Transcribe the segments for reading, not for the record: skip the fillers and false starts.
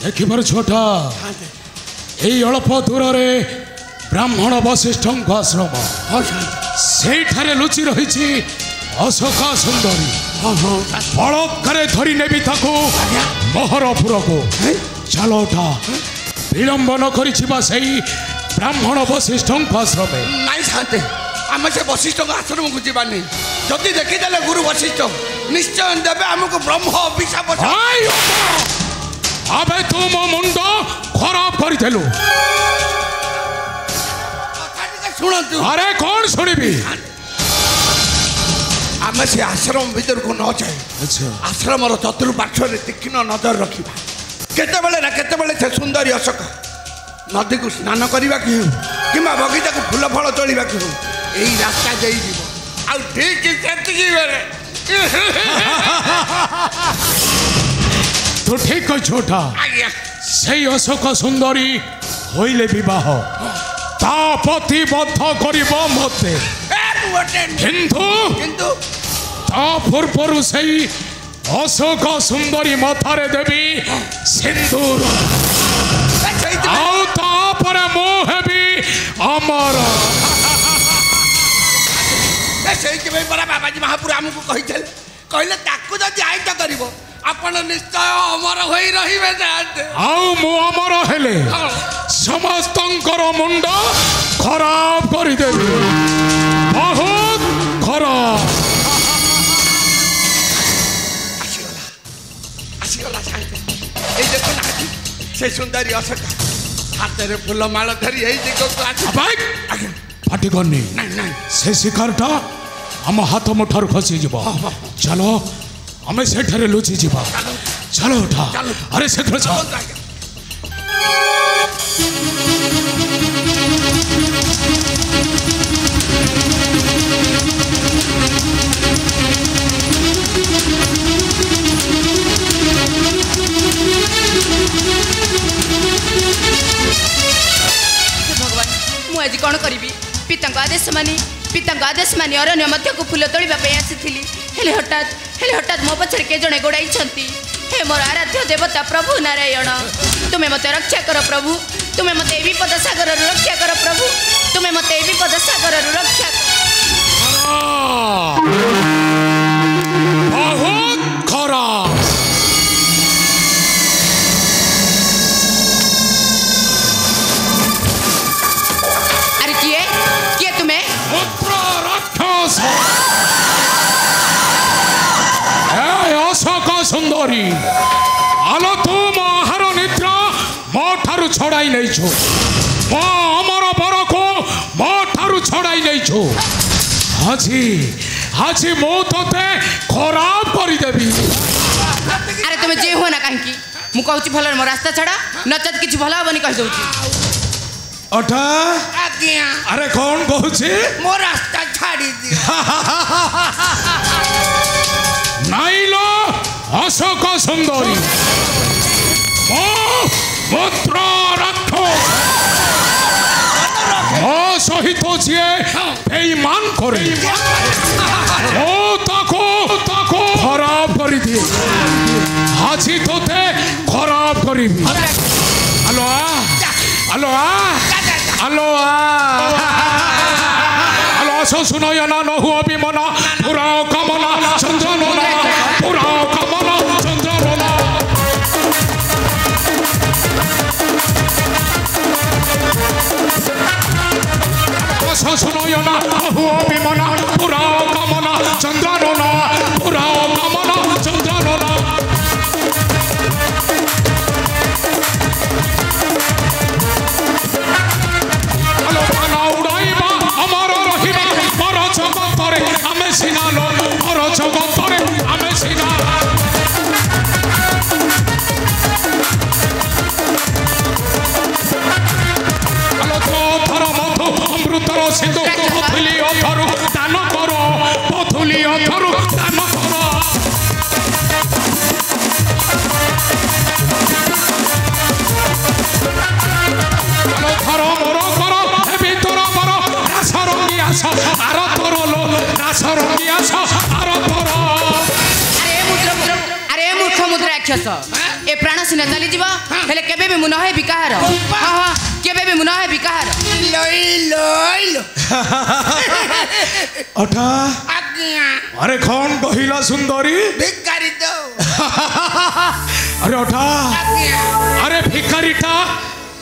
देखिबार छोटा यही अल्प दूर ब्राह्मण वशिष्ठ आश्रम से लुचि रही अशोका सुंदरी बड़े धरी नेबी ताको महरपुर को चल उठा विलंब न कर ब्राह्मण वशिष्ठ आश्रम नहीं शांति आम से वशिष्ठ आश्रम को जीवार नहीं जदि देखीदे गुरु वशिष्ठ निश्चय देवे आमको ब्रह्म अभिशाप अबे तू मो मुंड खराब कर शुणु अरे कौन शुणी आम से आश्रम भीतर को न जाए आश्रम चतुर्पार्श्व तीक्ष्ण नजर रखा केतबेले ना केतबेले से सुंदरी अशोक नदी को स्नान करने कि कि बगीचा को फूल फल तोड़ा कि यही रास्ता जाइए तो ठीक है छोटा से अशोक सुंदरी होइले विवाह तापति बद्ध कर मते किंतु पूर्व से अशोक सुंदरी मथारे देवी सिंदूर आउपर मुहबी अमर से बाबाजी महापुर आमको कहते कहले ताकू जदि आईट कर निश्चय अमर हो रही अमर हेले समस्त मुंड खराब करदेवी बहुत खराब से सुंदरी अशोक हाथ में फूलमाल धरी फाटी करनी से शिकारटा आम हाथ मुठार खसी जीव चलो आम से लुचि जीवा चलो उठा अरे शीघ्र आज कौन करी पिता आदेश मानी अरण्य मध्य को फूल तोड़ापी आसी हठात मो पछे के जड़े गोड़ाई हे मोर आराध्य देवता प्रभु नारायण तुम्हें मत रक्षा कर प्रभु तुम्हें मत विपद सागर रक्षा कर प्रभु तुम्हें मत विपद सागर रक्षा बहुत खराब अशोक सुंदरी आलो तुम आहार निद्रा मो ठारू छड़ाई नहीं छो मो अमर बर को मो ठारू छड़ाई नहीं छो हाजी हाजी मो तोते खराब करी देबी अरे तुम जे हो ना कहीं मु कहूची भल मो रास्ता छड़ा नचत किछ भला बनी कह दउची अटा आज्ञा अरे कौन कहूची मो रास्ता छाड़ी दियो नाइलो अशोक सुंदरी पुत्र रखो सहित जी बेईमान करे ताको खराब कर दिए हाजी तोते खराब करी हेलो हेलो हेलो हेलो सो सुनो या ना न हुआ भी मना पूरा कमला चंद्रनोना पूरा कमला चंद्रनोना सो सुनो या ना हुआ भी मना पूरा कमला चंद्रनोना पूरा कमला चंद्रनोना हेलो गाना उड़ाइबा अमर रहिबा मर जगतरे आमे सिनालो मर जगतरे आमे सिना हेलो तो थर मधु अमृतर सिंधु पथुली अथरु दान करो पथुली अथरु दान करो हेलो थर मोर करो हेबी तोर मोर रासरंगी आस आर तोर लो रासरंगी आस आर तोर अरे मूर्ख मुद्रा राक्षस ए प्राण सिना चली जीव हेले केबे भी मु न हेबी कहार हां हां केबे भी मु न हेबी कहार लई अठा आज्ञा अरे कौन कहिला सुंदरी भिखारी दो अरे अठा आज्ञा अरे भिखारीटा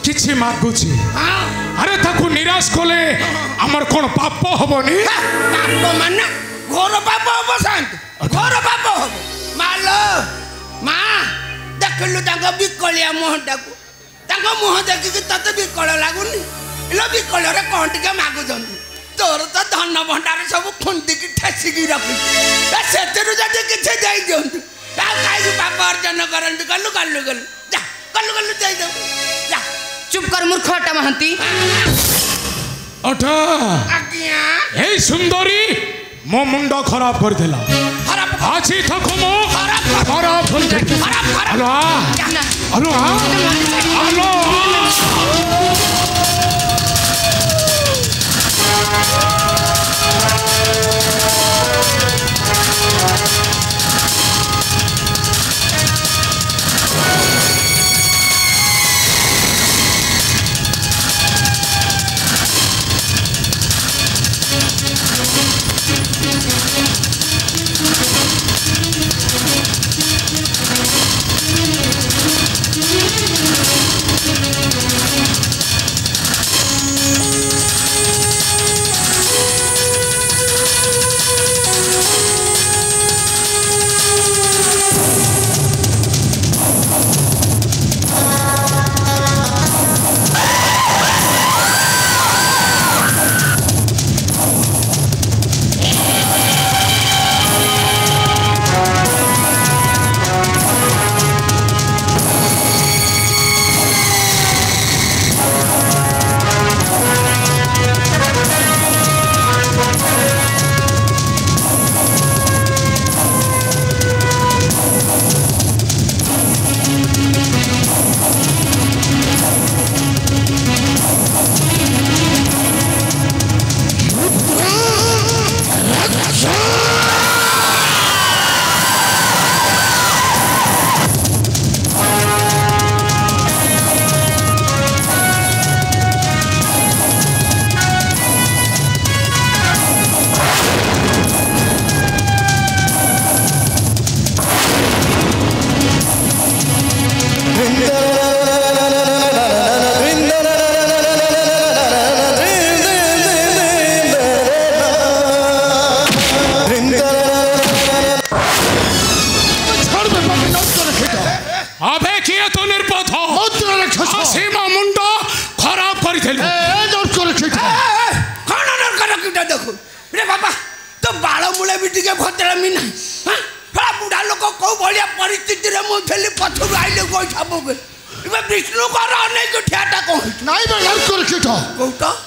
किछि मागुछि अरे ताकू निराश कोले हमर कोन पाप हबनी पाप माने घोर पाप हबो शांत घोर पाप हबो मालो मा देखलु तांको बिकलिया मोहटाकू तांको मोह देखि तते बिकल लागुनी इलो बिकल रे कोन टिके मागु जंतु तोर तो धन भंडार सब खुंदी की ठेसी की रखी सेतेरु जदि किछे जाई जंतु ता काई पाप अर्जन करंतु कल्लु कल्लु कल्लु जा कल्लु कल्लु जाई दो जा चुप कर मूर्खटा महंती अठा आज्ञा ए सुंदरी मो मुंडो खराब कर देला खराब आछि थको मो खराब खराब कर दे खराब हेलो हेलो हेलो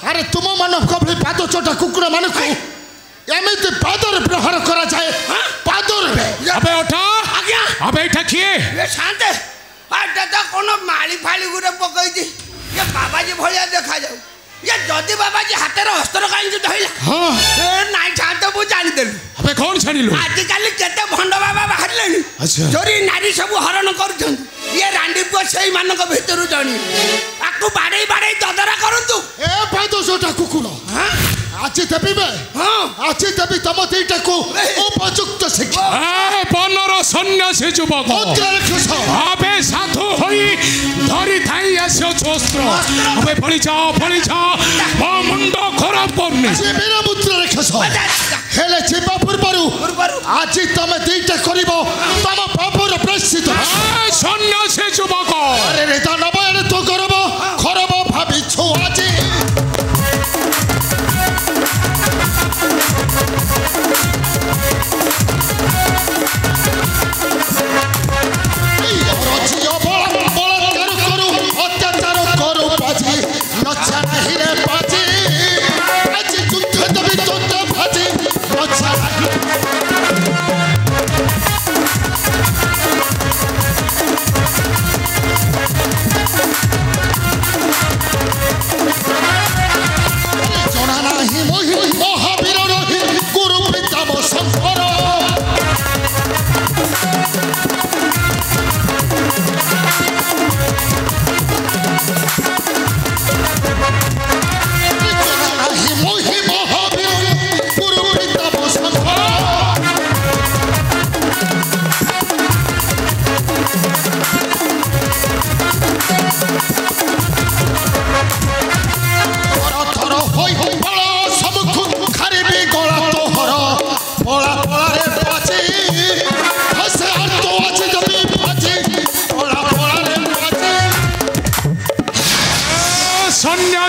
अरे तुम मानव कभी पाद चोटा कुकुर मान को एमती पादर प्रहार करा जाए पादर अबे उठा आज्ञा अबे इठा किए ये शांत आ दादा कोनो माली फाली गुरे पकई दी ये बाबाजी भलिया देखा जाऊ ये जदी बाबाजी हाथ रे हस्तर काई धइला हां ए नाइ शांत बु जानि देलु अबे कौन छानिलो आज काली केते भंड बाबा बाहरलेनी अच्छा जोरी नारी सब हरण करछन ये रांडी को सेई मानक भितरु जानी आकु बाडे बाडे ददरा करंतु ए पाद चोटा कुकुर हां आज देबी बे हां आज देबी तम देटा को उपयुक्त शिक्षा ए बनर सन्यासी युवक अबे साधु होई धरी थाई आसो शस्त्र अबे फळी जाओ मो मुंडो खराब करनी जे मेरा मुद्रा रखस हेले छिपा पूर्वरु आज तमे देटा करिवो तम पापर प्रसिद्ध ए सन्यासी युवक अरे रे ता नबे तो करबो खरबो भाबी छु आज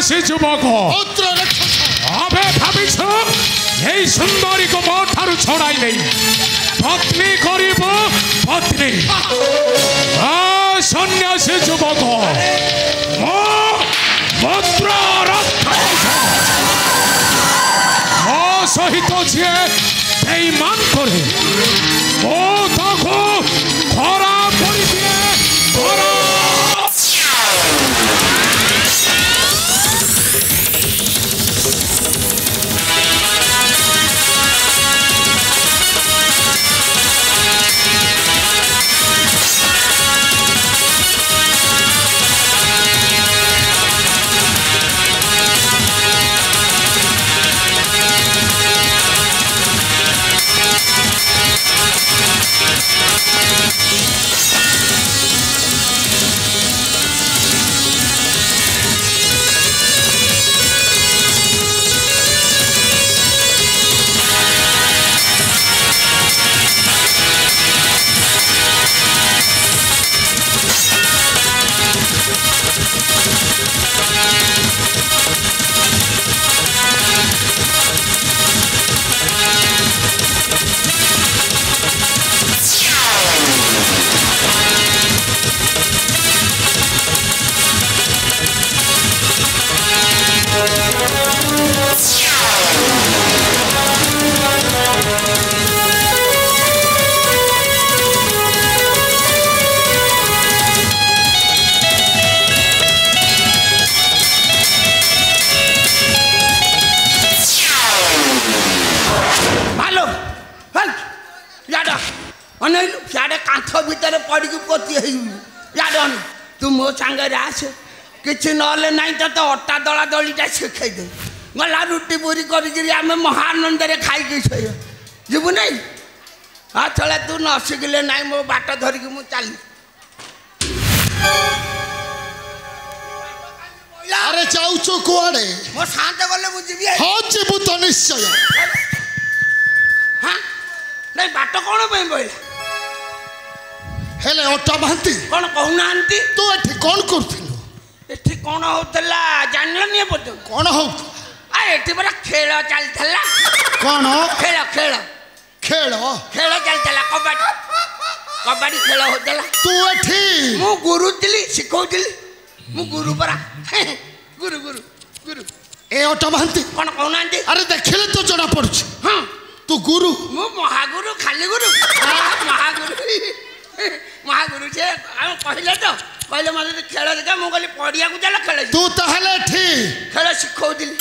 সন্ন্যাসী যুবক পুত্র রাক্ষস আবে ভাবিছ এই সুন্দরীকে মো ঠারু ছড়াই নেই পত্নী করিব পত্নী সন্ন্যাসী যুবক মো পুত্র রাক্ষস মো সহিত যে বেঈমান করে মো তাকে ধরা পড়ি দিয়ে ধরা तू मो सांगे आस कि ना तो अटा दला दलीटा शिखाई दे गला रुटी पूरी करें महानंद खाई जीवु नहीं हाँ चले तू न शिखिले ना मो बाट धरिकी मु चली अरे जाऊचु कुआड़े मो शांत गले मु जीवी हाँ जीवु तो निश्चय हाँ नहीं बाट कौन पे बोला हेले ओटा महंती कौन कहूना तू एठी कौन करथिलु एठी कौन होतला जानलनी पद कौन हो आ एठी बड़ा खेल चलथला कौन खेल खेल खेल खेल चलथला कबड्डी कबड्डी खेल होतला तू एठी मु गुरु दिली सिखौ दिली मु गुरु परा गुरु गुरु गुरु ए ओटा महंती कौन कहूना अरे देखिले तो जणा पड़छ हां तू गुरु मु महागुरु खाली गुरु महागुरु महागुरु से कहले तो कहले मत खेल देखा मु कहली पड़िया को चल खेल तू तहले ठी खेल सिखौ दिली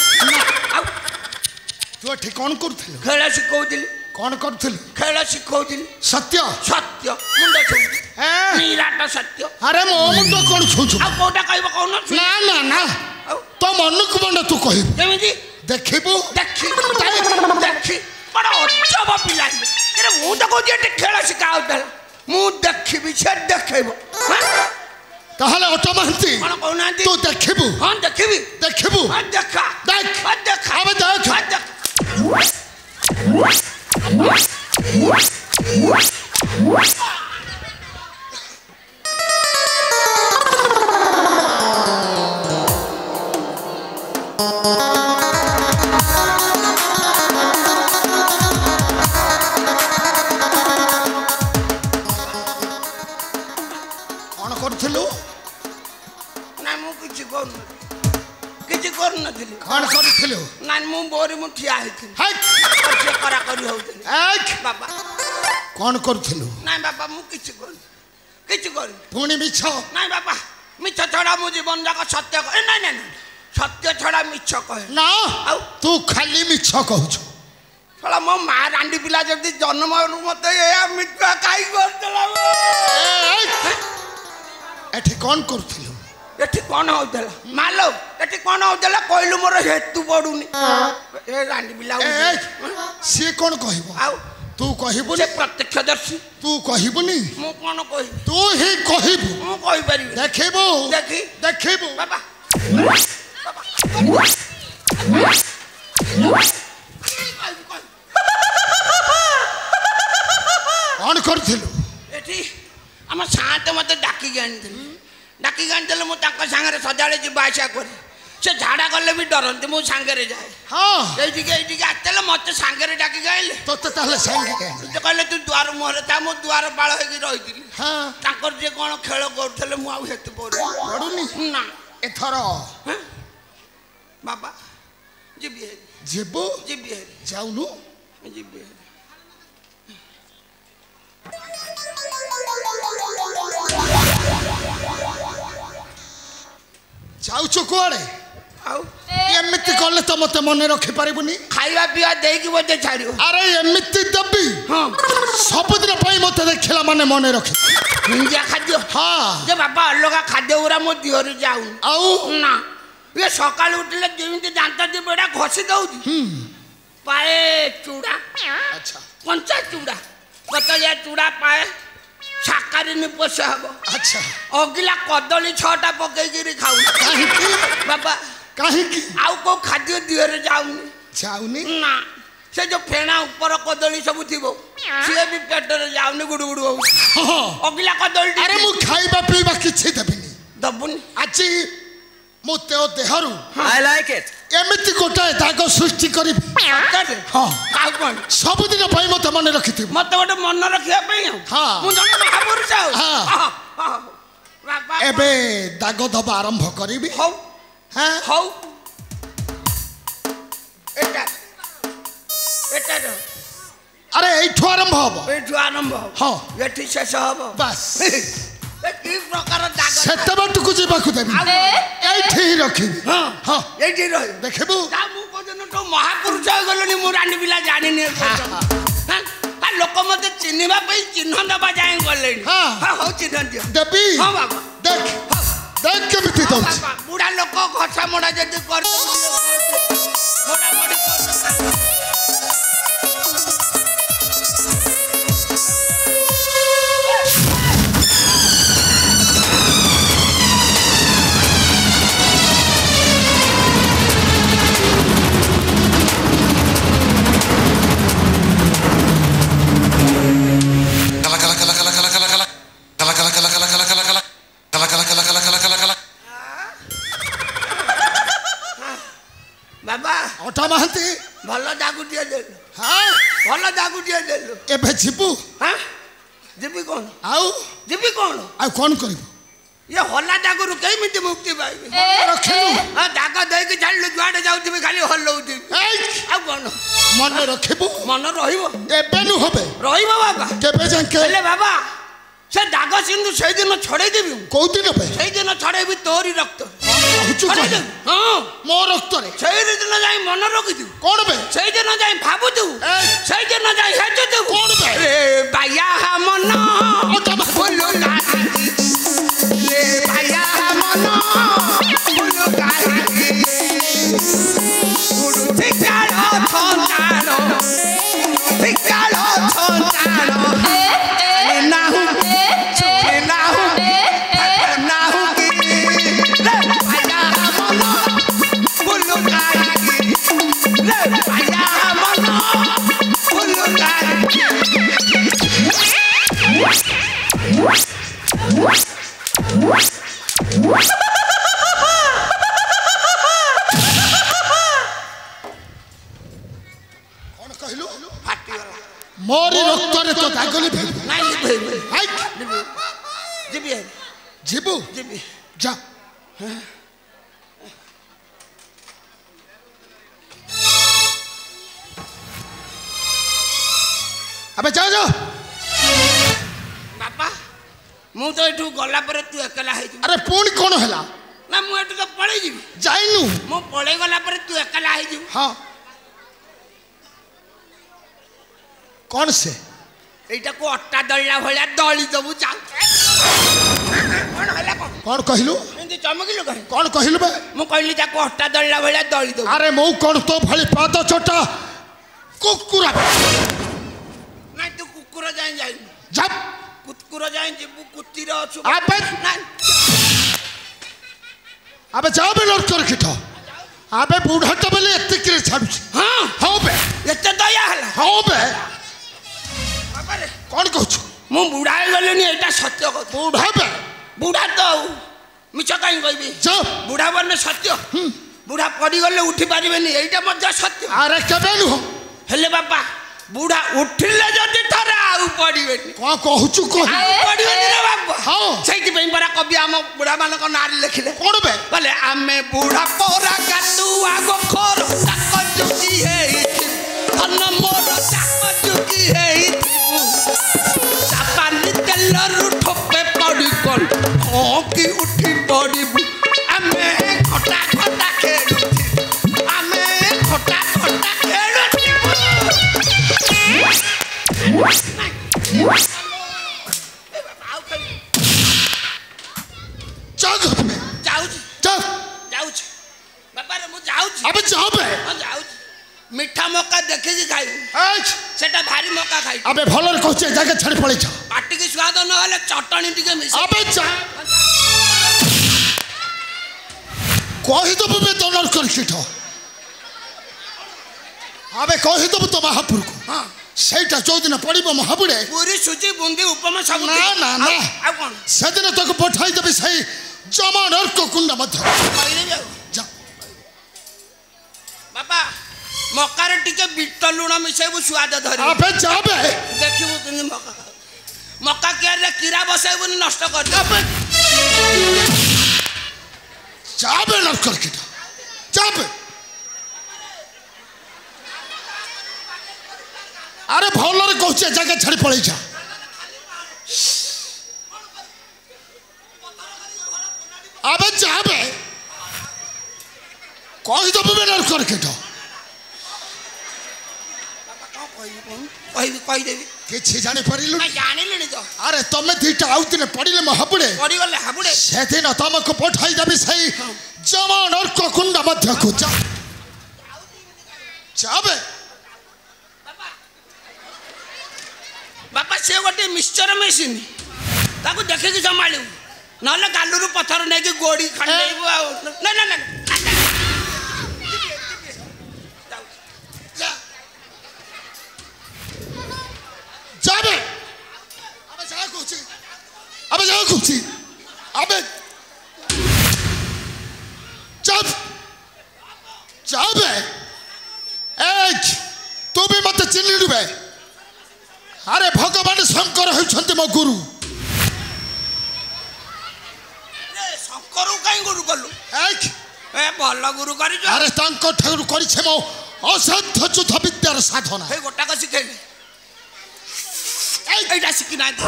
तू एठी कौन करथिलु खेल सिखौ दिली कौन करथिलु खेल सिखौ दिली सत्य सत्य मुंड छौ निराट सत्य अरे मो मुंड कोन छुछु आ कोटा कहबो कोन ना ना ना तो मनुक बंड तू कहिबु केमिति देखिबु देखि देखि बड़ा अजब पिला रे मु तो कहू जे खेल सिखाउ दल मु देखिबि से देखैबो कहले ओटा महंती कोन कहूना तू देखिबु हां देखिबि देखिबु हां देखा देख देखा अब देख कौन करथिलु ना मु किछि करनथिली कौन करथिलु ना मु बोरी मु ठिया हेथिली हट से करा करी होउतली एक बाबा कौन करथिलु ना बाबा मु किछि कर पुणी मिछ ना बाबा मिछ छड़ा मु जीवन जाक सत्य कहे ना ना सत्य छड़ा मिछ कहे ना आउ तू खाली मिछ कहछु साला मो मां रांडी पिला जदी जन्म मते ए मिठा काई करतला एठी कौन करथिलु एठी कौन होतला मालो एठी कौन होतला कहलु मोर हेतु पडुनी ए रांडी पिला से कौन कहबो आउ तू कहबो से प्रत्यक्षदर्शी तू कहबुनी मु कोन कहि तू ही कहबु मु कहि परिबी देखिबु देखिबु बाबा कौन करथिलु एठी हम साथ मते डाकी गानिथिलु मु ताका संगे सदाले जिबा आशा करी से झाड़ा गले भी डरते मु सांगे जाए हाँ ये आते मत सांगे डाकी गए तोते ताहले संगे कहले तू द्वार मुहरे था मो द्वार बाड़ हो रही हाँ जे कौन खेल करते मुझे पड़ुनी ना एथर बाबा जीबी जीबू जीबी जाऊनु जीबी जाऊछु कुआड़े एमिति कले तो मते मन रखी पारिबुनी खाइबा पिया देकी मते छाड़ियो अरे एमिति दबी हां सब दिन पई मते देखला माने मन रखी निंजा खाद्य हां जे बाबा अलगा खाद्य उरा मो दिहरी जाऊ आउ ना ये सकाल उठले जेमिति दांता दे बेडा घसी दउदी पाए चूड़ा अच्छा पंचा चूड़ा कतया चूड़ा पाए शाकाहारी निपोष हम अच्छा अगिला कदली 6टा पकईकरी खाऊ बाबा काहे की आउ को खाद्य दिहरे जाऊनी जाऊनी ना से जो फेणा ऊपर कदली सब थिबो से भी पेटर जाऊनी गुडु गुडु हो अगिला कदली अरे मु खाइबा पीबा किछि देबिनी दबुनी आछि मु तेओ देहरु आई लाइक इट एमिति गोटाए दाग सृष्टि करी हां काउ कोन सब दिन पई मते मन रखिथि मते गोटे मन रखिया पई हां मु जने महापुरुष हां बाबा एबे दाग दबा आरंभ करिबी हो हां हो एटा एटा अरे एठो आरंभ हबो एठो आरंभ हां एठी शेष हबो बस ए की प्रकार दाग सेते बाटुकु जिबाकु देबी एठी ही रखिबी हां हां एठी रह देखबू ता मु कोजन तो महापुरुष हो गलनी मु रानी बिला जानि ने हां आ लोक मते चिन्हबा पई चिन्ह दबा जाय गलेनी हां हो चिन्ह दियो देबी हां बाबा देख देख केमिति दउछ बाबा बुढ़ा लोक घसा मोडा जदी कर मोडा मोडी कर बाबा ओटा महंती भलो दागु दिया दे हां भलो दागु दिया दे एबे जिबू हां जीबी कोन आउ जीबी कोन आ कोन करिबो ये हल्ला दागु रु केई मिति मुक्ति पाइबे रखिलु हां दाग दे के छाड़लु जुआडे जाउथिबे खाली हल्लौथि आ कोन मन रखिबू मन रहिबो एबे नु होबे रहिबो बाबा केबे जाके ले बाबा से दाग सिंधु सेई दिन छड़े देबी कोउ दिन पे सेई दिन छड़ेबी तोरी रक्त छड़े दे हां मो रक्त रे सेई दिन जाई मन रखिदु कोन बे सेई दिन जाई भाबुतु सेई दिन जाई हेतु कोन बे ए बाया मन ओटा बोलो लागी ए बाया मन बोलो लागी गुरु ठिकालो थोनालो ठिकालो थोनालो नाहु नाहु नाहु की ले बाया मन बोलो लागी ले बाया मन बोलो लागी कोन कहलु फाटी मोरी रक्त रे तो दागली भे नहीं भाई हाय जीबी जिबू जीबी जा अबे जा जा बापा मु तो एठू गला पर तू एकला है अरे पूर्ण कोन हला ना मु एठू तो पळै जीबी जाइनु मु पळै गला पर तू एकला है जीबी हां कौन से एटा को अट्टा दळला भलिया दळी दबु जा कोन हला कौन कहलु एंदी चमकिलो कहे कौन कहलु बे मु कहली जा को अट्टा दळला भलिया दळी दबु अरे मौ कौन तो भली पाद छोटा कुकुरा नहीं तू कुकुर जाई जाई जब कुकुर जाई जीबू कुत्तीर अछु अबे अबे जाओ बे लड़ कर किठो अबे बूढ़ाटा बेले एत्ते किरे छाडु हां हो बे एते दया हला हो बे बाबा रे कौन कहछु मु बुढ़ा गलेनी एटा सत्य कथ बूढ़ा बे बुढ़ा तो मिछ काई कहबी जा बुढ़ा बने सत्य बुढ़ा पड़गले उठी पारे यहीटा मजा सत्य अरे केबे नुह हेले बापा बुढ़ा उठिले जदि थरे आउ पड़िबेनी कौन कहूचु कह पड़िबेनी रे बाबा हाँ सेति पई परा कवि आम बुढ़ा मानक नारी लिखिले कौन बे बोले आमे बुढ़ा पोरा गातु आगो खोर ताक जुकी हेई धन मोर ताक जुकी हेई सापानी तेलरु ठोपे पड़ी कोन हो कि उठी पड़िबु आमे खटा खटा खेलुथि आमे खटा खटा खेलुथि मीठा मौका देखे खाई सेटा भारी मौका खाई अबे भलर कहचे जाके छड़ पड़े छ पाटी की स्वाद न होले चटनी टिके मिस अबे जा कहि दबु बे तनर कर किठ अबे कहि दबु तो महापुर को हां सेटा 14 दिन पड़िबो महापुरे पूरी सुजी बुंदी उपमा सब ना ना ना आ कोन सेदिन तक पठाई देबे सही जमा नरक कुंड मध्य कइले जाऊ जा बाबा मक्कार टिके बिट लुण मिसेबु स्वाद धरि अबे जाबे देखिबु तुनी मक्का मक्का के रे कीड़ा बसेबु नष्ट कर दे जाबे नरक कर किठ जाबे अरे भलर कहचे जाके छड़ पड़े छ अबे जाबे कहि दबु बे नरक कर किठ कहि देबी किछि जानि परिलु ना जानिलेनी तो अरे तमे दीटा आउतिने पड़िले महापुरे पड़ी गले हाबुडे सेदिन तमको पठाई देबी सही जमा नरक कुंड मध्य को जा जाबे बापा से गोटे मिक्सचर मेसिन ताको देखे कि संभाळू नले गालुरु पत्थर नै कि गोड़ी खंडेबु आ ना ना ना जाबे अबे जा कुछ अबे जा कुछ अबे जब जाबे एक तू भी मत चिन्ह लुबे अरे भगवान शंकर होछन्ते मो गुरु रे शंकर काई गुरु कलु एक ए भल गुरु करी जो अरे तांको ठाकुर करिछे मो असाध्य युद्ध विद्यार साधना हे गोटा का सिखेले एटा सिकिना दे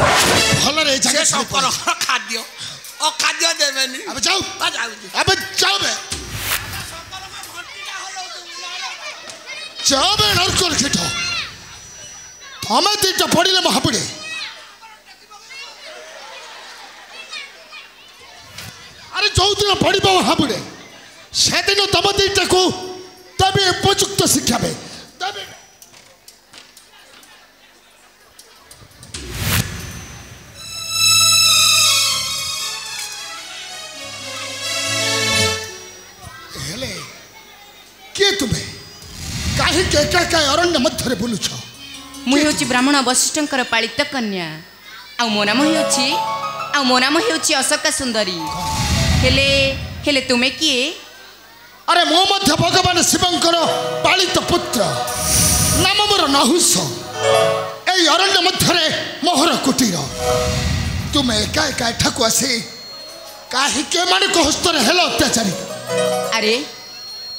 भल रे से जगह शंकर खाद्य ओ खाद्य देबेनी अबे जाओ आ जाऊ अबे जाबे शंकर में घंटीटा हलो जाबे नरकर किठ तमे दीटा पड़िले महापुरे अरे जो दिन पड़िबो महापुरे सेदिन तम दीटा को तबे उपयुक्त शिक्षा बे तबे हेले के तुम्हें काहे के का अरण्य मध्य रे बोलुछ मुई होची ब्राह्मण वशिष्ठंकर पालित कन्या आ मो नाम हेउची अशोका सुंदरी हेले हेले तुमे किए अरे मो मध्य भगवान शिवंकर पालित पुत्र नाम मोर नहुष ए अरण्य मध्य रे मोहर कुटीर तुम एका एका एठाकु आसी काहे के माने को हस्तर हेलो अत्याचारी अरे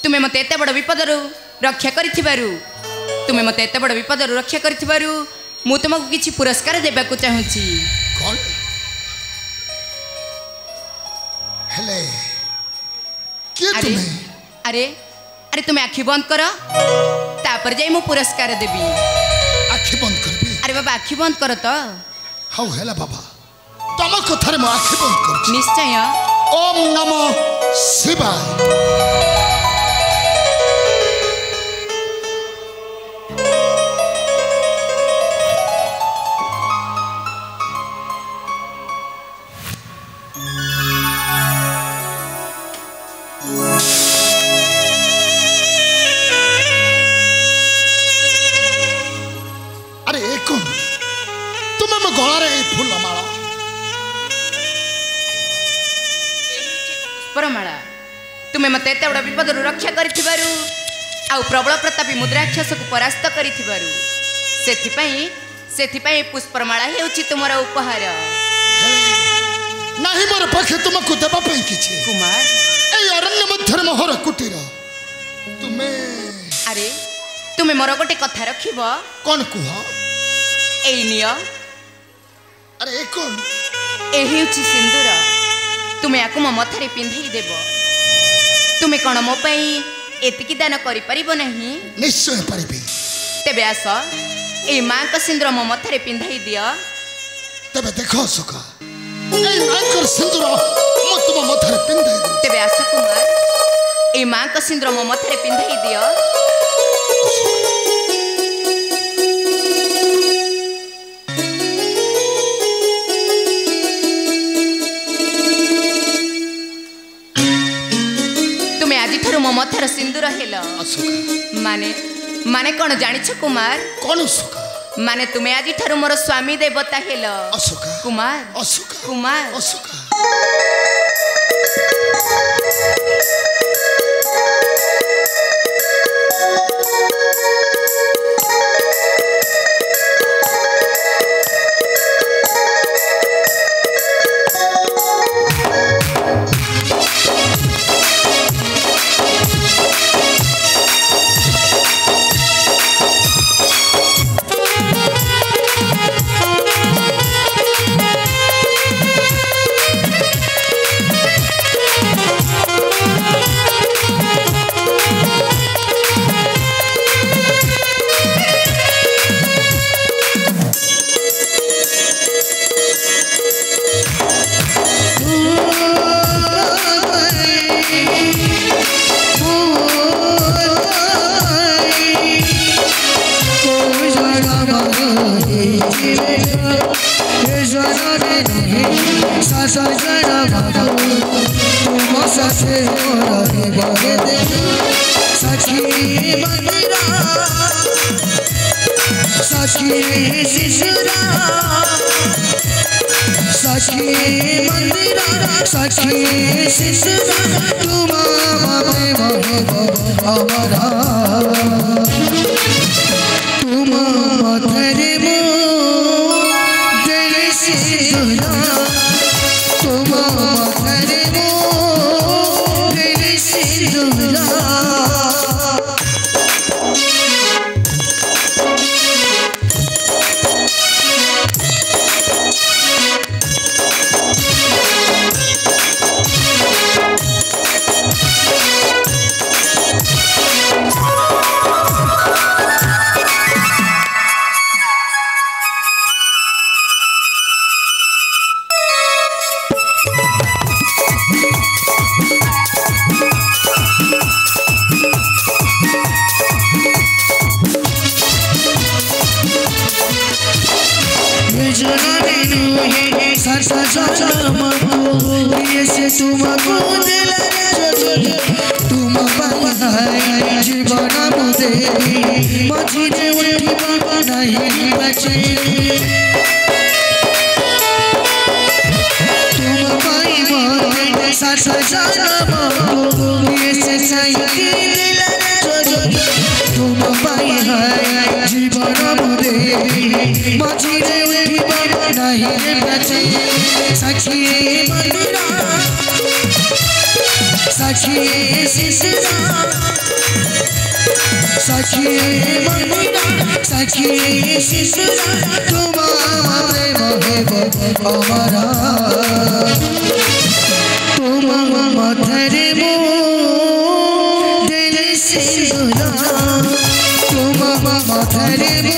तुमे मते एते बड़ विपदरु रक्षा करिथिबारु तुमे मते एते बड़ विपदरु रक्षा करिथिबारु मु तुमको किछि पुरस्कार देबा को चाहूची कौन हेले के अरे तुम्हें अरे अरे तुमे आखि बंद करो तापर जाई मु पुरस्कार देबी आखि बंद करबी अरे बाबा आखि बंद करो तो हाउ हेला बाबा तम कथारे मो आखि बंद कर निश्चय ओम नमो शिवाय अरे एक तुम्हें मो गलारे फूल माला परमाला तुमे मते एते बड़ विपदरु रक्षा करिथिबारु आ प्रबल प्रतापी मुद्राक्षस को परास्त करिथिबारु सेथिपई पुष्पमाला हेउछि तुमर उपहार नाही मोर पाखे तुमको देबा पई किछि कुमार ए अरण्य मध्य मोहर कुटीर तुमे अरे तुमे मोर गोटे कथा रखिबो कोन कुह ए निय अरे कोन ए हेउछि सिंदूर तुमे आकु मो मथारे पिंधई देबो तुमे कोन मो पई एतिकी दान करि परिबो नहीं निश्चय परिबी तेबे आस ए मां का सिंदूर मो मथारे पिंधई दियो तबे देखो सुका ए मां सिंदूर मो तुम मथारे पिंधई दे तेबे आस कुमार ए मां का सिंदूर मो मथारे पिंधई दियो तुमे आज थरु मो मथार सिंदूर हेलो माने कौन जानिछ कुमार कौन सुका माने तुमे आज ठारू मोर स्वामी देवता hello Asuka Kumar Asuka Kumar Asuka तुम मथरे